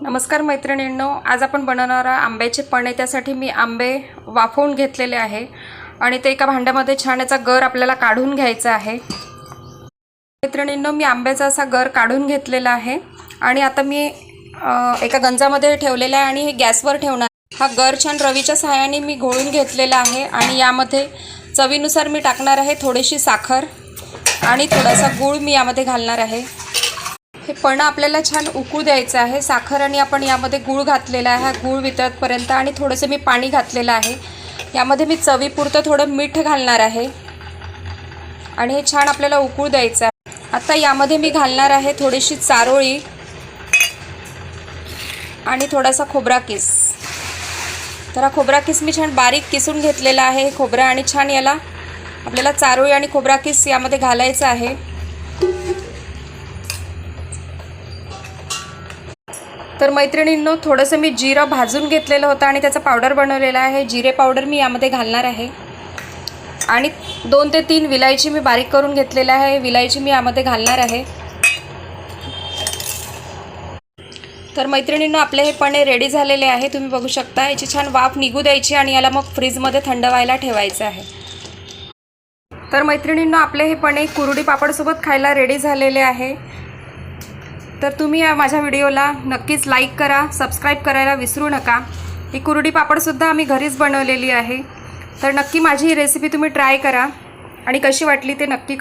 नमस्कार मैत्रिणींनो, आज आपण बनवणार आंब्याचे पन्हे। त्यासाठी मी आंबे वाफवून घेतलेले आहे आणि ते एका भांड्यामध्ये छान याचा गर आपल्याला काढून घ्यायचा आहे। मैत्रिणींनो, मी आंब्याचा असा गर काढून घेतलेला आहे आणि आता मी एका गंजामध्ये ठेवलेला आहे आणि हे गॅसवर ठेवणार। हा गर छान रवीच्या सहाय्याने मी घोळून घेतलेला आहे आणि यामध्ये चवीनुसार मी टाकणार आहे थोडीशी साखर आणि थोडासा गूळ मी यामध्ये घालणार आहे। हे पन्हे आपल्याला छान उकळू द्यायचं आहे। साखर आणि आपण यामध्ये गूळ घातलेला आहे, हा गूळ वितळतपर्यंत, आणि थोडंसं मी पाणी घातलेलं आहे। यामध्ये मी चवीपुरतं थोडं मीठ घालणार आहे आणि हे छान आपल्याला उकळू द्यायचं आहे। आता यामध्ये मी घालणार आहे थोडीशी चारोळी आणि थोडासा खोबरा किस। तर हा खोबरा किस मी छान बारीक किसून घेतलेला आहे। हे खोबरा आणि छान याला आपल्याला चारोळी आणि खोबरा किस यामध्ये घालायचं आहे। तर मैत्रिणींनो, थोडंसं मी जिरं भाजून घेतलेलं होतं आणि त्याचा पावडर बनवलेला आहे। जिरे पावडर मी यामध्ये घालणार आहे आणि 2 ते 3 विलायची मी बारीक करून घेतलेला आहे। विलायची मी यामध्ये घालणार आहे। तर मैत्रिणींनो, आपले हे पन्हे रेडी झालेले आहे। तुम्ही बघू शकता, याची छान वाफ निघू द्यायची आणि याला मग फ्रीजमध्ये थंड व्हायला ठेवायचं आहे। तर मैत्रिणींनो, आपले हे पन्हे कुरडी पापडसोबत खायला रेडी झालेले आहे। तर तुम्ही या माझ्या व्हिडिओला नक्कीच लाईक करा, सबस्क्राईब करायला विसरू नका। ही कुरडी पापडसुद्धा आम्ही घरीच बनवलेली आहे। तर नक्की माझी ही रेसिपी तुम्ही ट्राय करा आणि कशी वाटली ते नक्की